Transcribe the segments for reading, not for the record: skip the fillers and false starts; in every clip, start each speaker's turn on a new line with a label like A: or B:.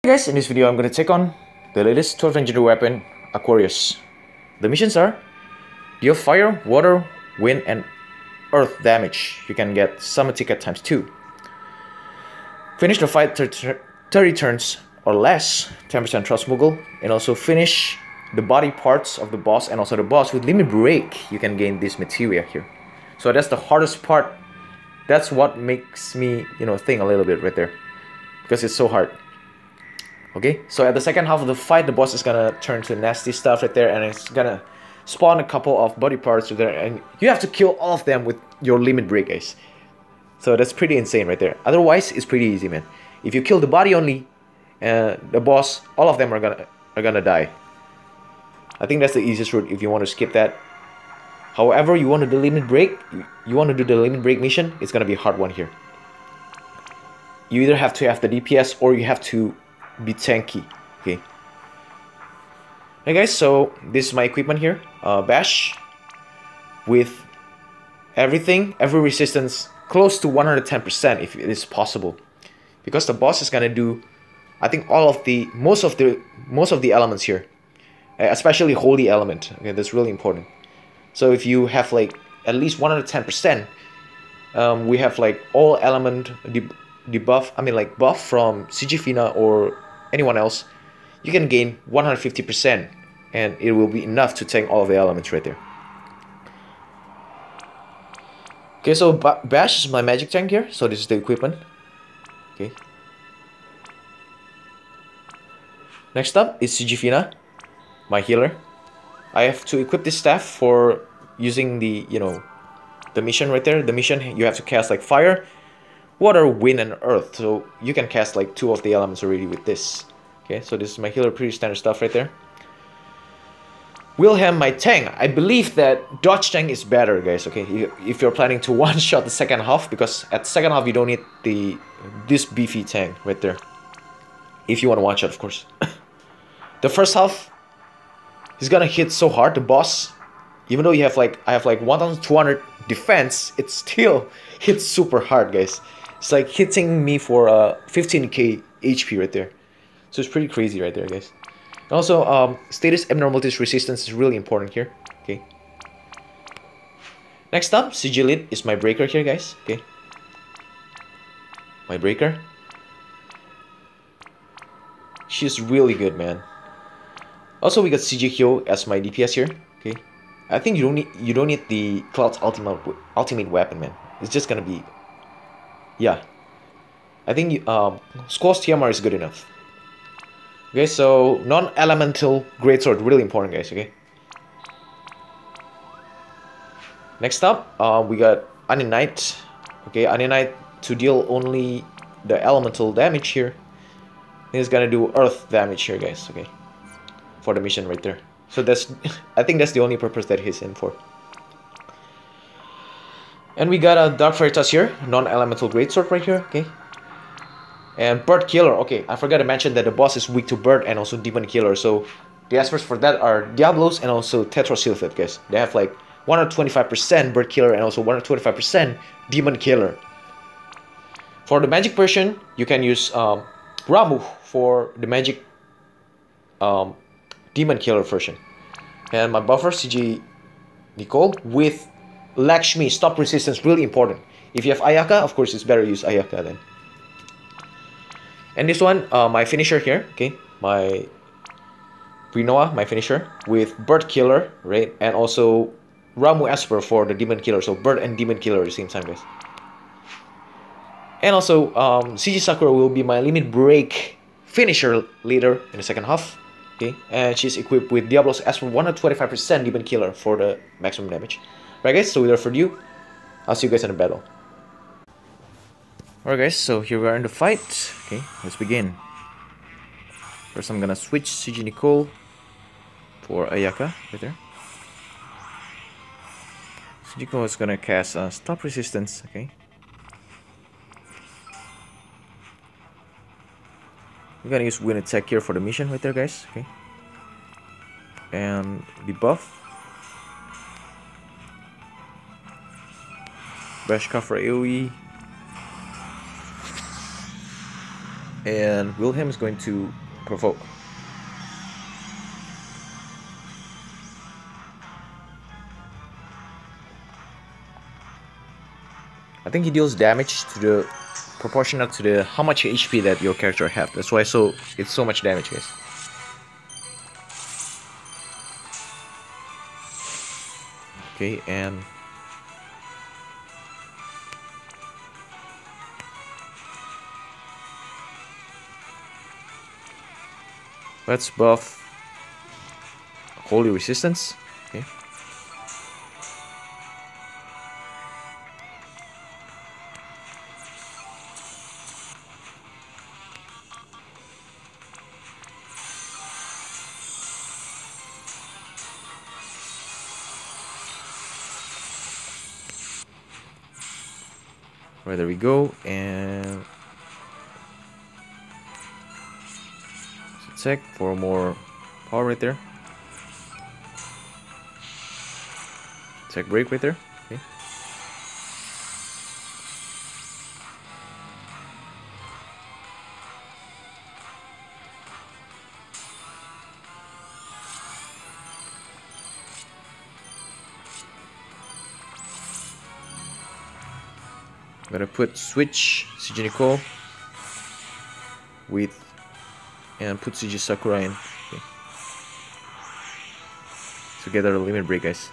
A: Guys, in this video I'm going to take on the latest 12th legendary weapon, Aquarius. The missions are deal fire, water, wind and earth damage. You can get summon ticket times 2. Finish the fight 30 turns or less, 10% trust mogul, and also finish the body parts of the boss and also the boss with limit break. You can gain this materia here. So that's the hardest part. That's what makes me, think a little bit right there, because it's so hard. Okay, so at the second half of the fight, the boss is gonna turn to nasty stuff right there, and it's gonna spawn a couple of body parts right there, and you have to kill all of them with your limit break, guys. So that's pretty insane right there. Otherwise, it's pretty easy, man. If you kill the body only, the boss, all of them are gonna die. I think that's the easiest route if you want to skip that. However, you want to do limit break, you want to do the limit break mission, it's gonna be a hard one here. You either have to have the DPS or you have to be tanky. Okay. Hey guys, so this is my equipment here. Bash with everything, every resistance close to 110% if it is possible, because the boss is gonna do, I think, most of the elements here, especially holy element. Okay, that's really important. So if you have like at least 110%, we have like all element debuff. I mean like buff from CG Fina or anyone else. You can gain 150%, and it will be enough to tank all of the elements right there. Okay, so Bash is my magic tank here. So this is the equipment. Okay. Next up is CG Fina, my healer. I have to equip this staff for using the the mission right there. The mission, you have to cast like fire, water, wind and earth. So you can cast like 2 of the elements already with this. Okay, so this is my healer, pretty standard stuff right there. Wilhelm, my tank. I believe that dodge tank is better, guys. Okay, if you're planning to one shot the second half, because at the second half you don't need this beefy tank right there. If you want to one shot, of course. The first half, he's gonna hit so hard. The boss, even though I have like 1,200 defense, it still hits super hard, guys. It's like hitting me for 15k HP right there. So it's pretty crazy right there, guys. And also, status abnormalities resistance is really important here. Okay. Next up, Sigilid is my breaker here, guys. Okay. My breaker. She's really good, man. Also, we got CG Hyo as my DPS here. Okay. I think you don't need the Cloud's ultimate weapon, man. It's just gonna be, yeah. I think Squall's TMR is good enough. Okay, so non-elemental greatsword, really important, guys. Okay. Next up, we got Onion Knight. Okay, Onion Knight to deal only the elemental damage here. He's gonna do earth damage here, guys. Okay, for the mission right there. So that's, I think that's the only purpose that he's in for. And we got a Dark Veritas here, non-elemental greatsword right here. Okay. And Bird Killer. Okay, I forgot to mention that the boss is weak to Bird and also Demon Killer. So the experts for that are Diablos and also Tetrasylphid, guys. They have like 125% Bird Killer and also 125% Demon Killer. For the magic version, you can use Ramuh for the magic Demon Killer version. And my buffer, CG Nicole, with Lakshmi, stop resistance, really important. If you have Ayaka, of course it's better to use Ayaka then. And this one, my finisher here, okay, my Rinoa, my finisher, with Bird Killer, right, and also Ramuh Esper for the Demon Killer, so Bird and Demon Killer at the same time, guys. And also, CG Sakura will be my limit break finisher later in the second half, okay, and she's equipped with Diablo's Esper 125% Demon Killer for the maximum damage. Right, guys, so without further ado, I'll see you guys in the battle. Alright guys, so here we are in the fight. Okay, let's begin. First I'm gonna switch CG Nicole for Ayaka right there. CG Nicole is gonna cast stop resistance, okay. We're gonna use wind attack here for the mission right there, guys, okay. And debuff. Bash cover AoE. And Wilhelm is going to provoke. I think he deals damage to the proportional to the how much HP that your character have. That's why it's so much damage, guys. Okay, and let's buff Holy Resistance. Okay. Right, there we go, and attack for more power right there. Attack break right there. Okay. I'm gonna put switch CG Nicole with and put CG Sakura in. Okay. So get our limit break, guys.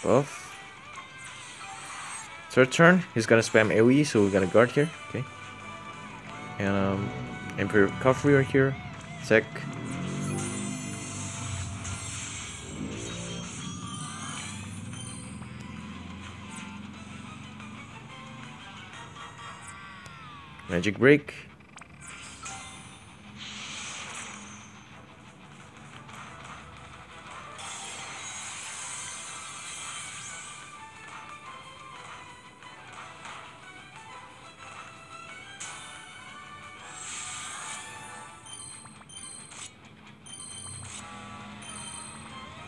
A: Buff. Third turn, he's gonna spam AoE, so we're gonna guard here. Okay. And Emperor Recovery right here. Sec. Magic break.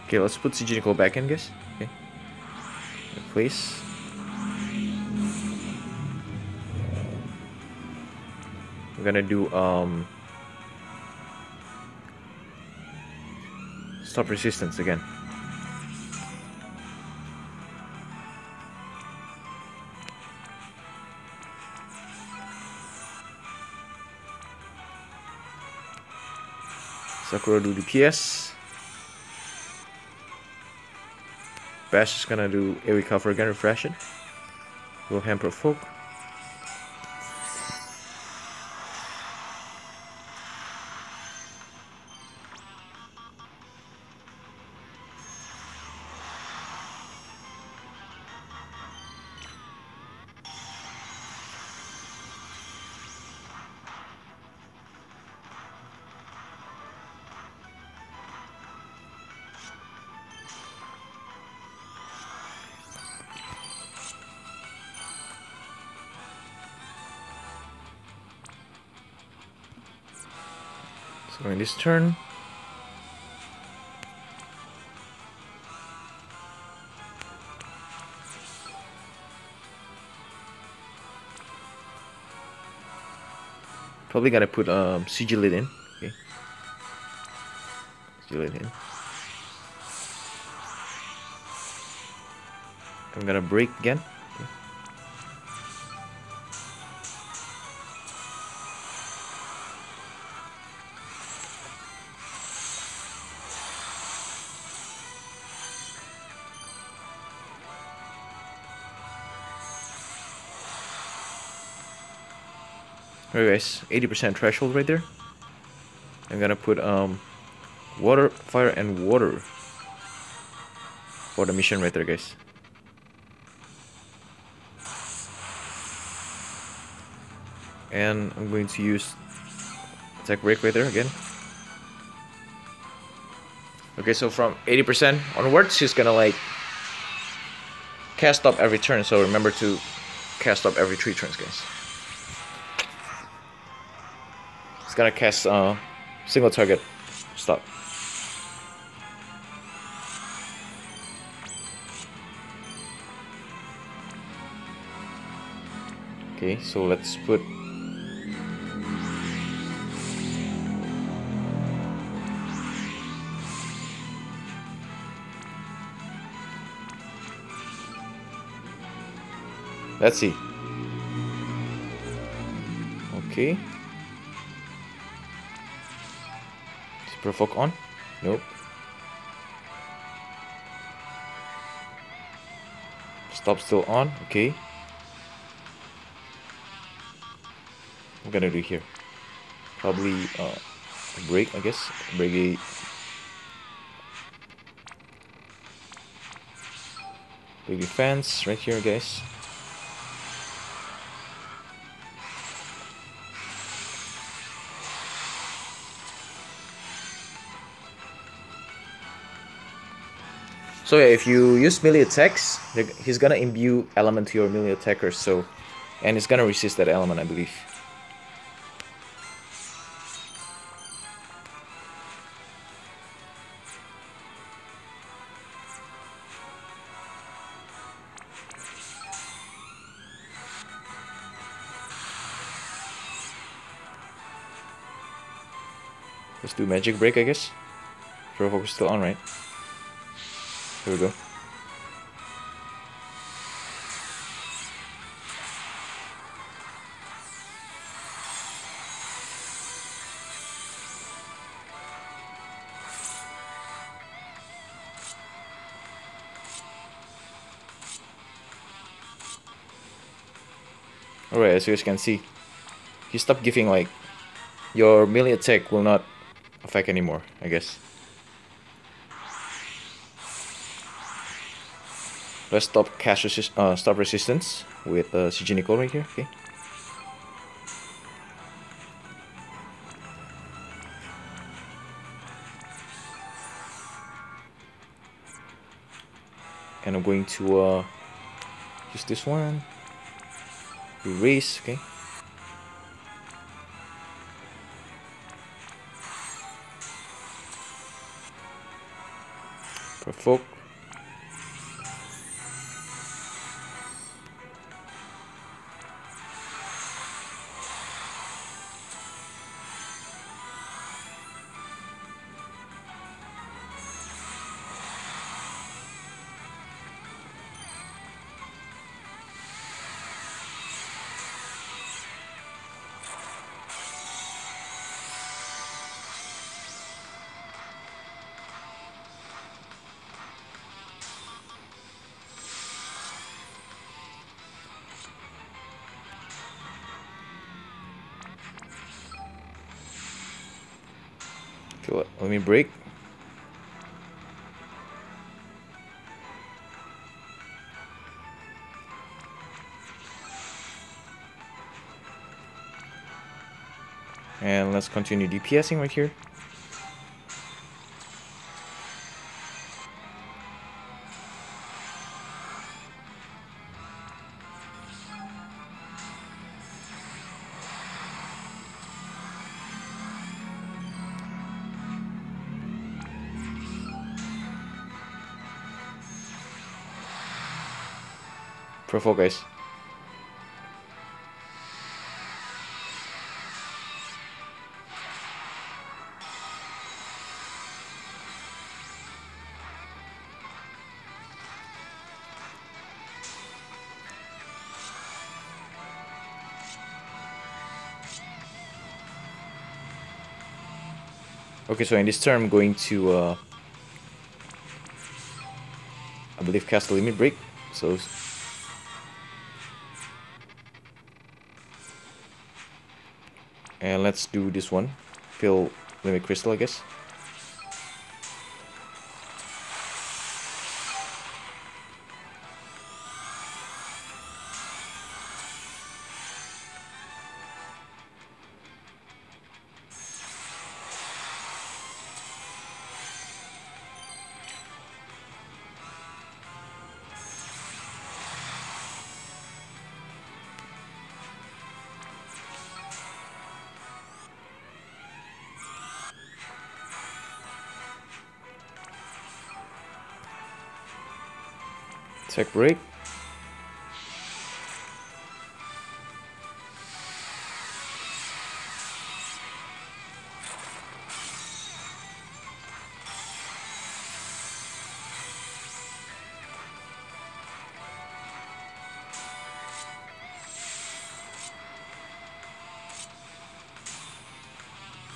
A: Okay, let's put CG Nicole back in, guys. Okay. Place. We're gonna do stop resistance again. Sakura do DPS. Bash is gonna do AoE cover again, refresh it. Wilhelm provoke. So in this turn, probably gotta put CG lid in. Okay. CG lid in. I'm gonna break again. Okay. Alright guys, 80% threshold right there. I'm gonna put water, fire and water for the mission right there, guys. And I'm going to use attack break right there again. Okay, so from 80% onwards, she's gonna like cast up every turn. So remember to cast up every 3 turns, guys. It's gonna cast single target stop. Okay, so let's put let's see. Okay. Is provoke on? Nope. Stop still on. Okay. What am I gonna do here? Probably break, I guess. Break a fence right here, guys. So yeah, if you use melee attacks, he's gonna imbue element to your melee attackers, so, and it's gonna resist that element, I believe. Let's do magic break, I guess. Provoke is still on, right? Here we go. Alright, as you guys can see, he stopped giving, like, your melee attack will not affect anymore, I guess. Let's stop stop resistance with CG Nicole right here, okay? And I'm going to use this one. Erase, okay? Provoke. Okay, let me break. And let's continue DPSing right here. Provoke, guys. Okay, so in this turn I'm going to I believe cast the limit break. So and let's do this one. Fill limit crystal, I guess. Tech break.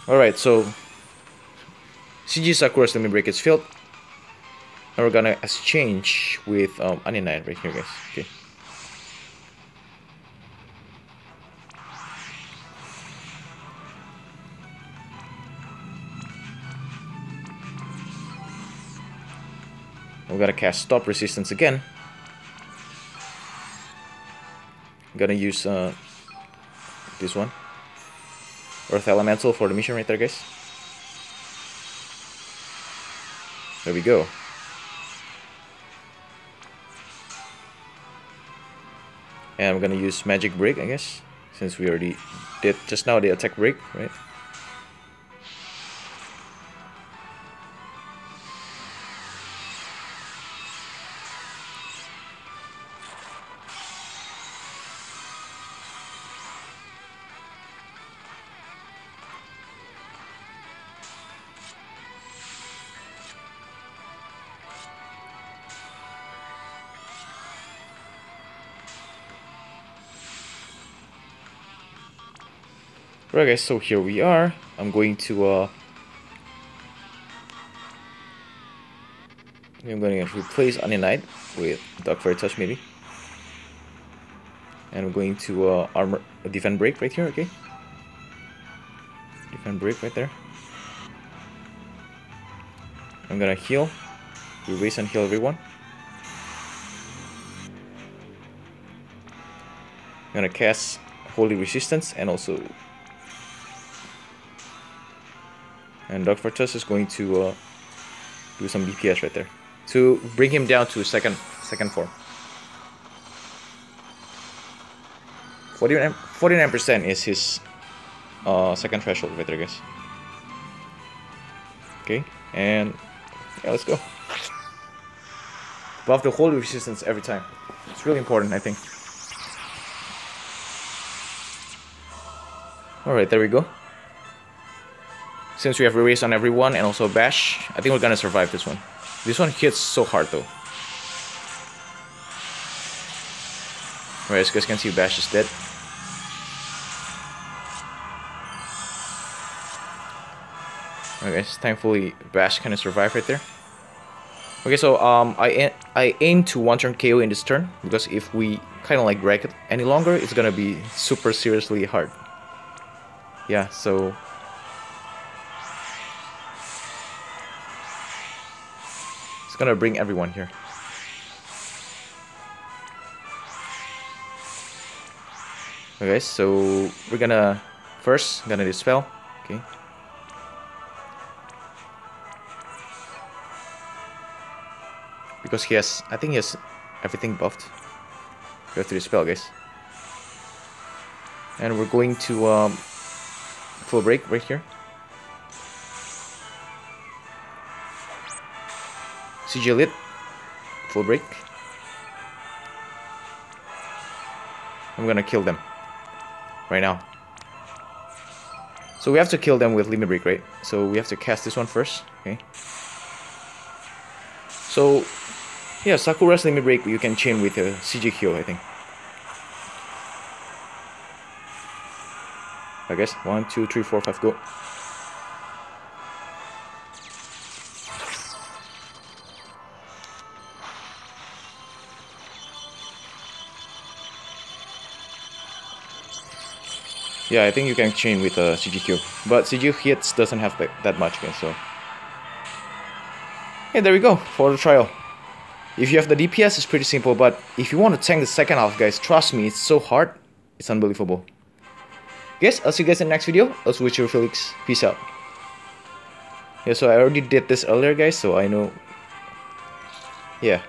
A: Alright, so CG Sakura's limit break is filled. Now we're gonna exchange with Aninite right here, guys. Okay. We're gonna cast Stop Resistance again. I'm gonna use this one, Earth Elemental, for the mission right there, guys. There we go. And I'm gonna use Magic Break, I guess, since we already did just now the attack break, right? Right, guys, so here we are. I'm going to replace Aninite with Dark Fairy Touch, maybe. And I'm going to Defend Break right here, okay? Defend Break right there. I'm gonna heal. Erase and heal everyone. I'm gonna cast Holy Resistance and also... And Dark Fairy Touch is going to do some DPS right there to bring him down to second form. 49% is his second threshold right there, guys. Okay, and yeah, let's go. Buff the Holy Resistance every time. It's really important, I think. Alright, there we go. Since we have erase on everyone and also bash, I think we're gonna survive this one. This one hits so hard though. Alright, as you guys can see, bash is dead. Alright guys, thankfully bash kind of survived right there. Okay, so I aim to one turn KO in this turn, because if we kind of like drag it any longer, it's gonna be super seriously hard. Yeah, so it's gonna bring everyone here. Okay, so we're gonna dispel. Okay. Because I think he has everything buffed. We have to dispel, guys. And we're going to full break right here. CG lit, full break. I'm gonna kill them right now. So we have to kill them with limit break, right? So we have to cast this one first. Okay. So yeah, Sakura's limit break you can chain with a CG heal, I think. I guess 1, 2, 3, 4, 5, go. Yeah, I think you can chain with a CGQ, but CG hits doesn't have that much, guys. So yeah, there we go for the trial. If you have the DPS, it's pretty simple, but if you want to tank the second half, guys, trust me, it's so hard. It's unbelievable. Guys, I'll see you guys in the next video. I'll switch your Felix. Peace out. Yeah, so I already did this earlier, guys, so I know. Yeah.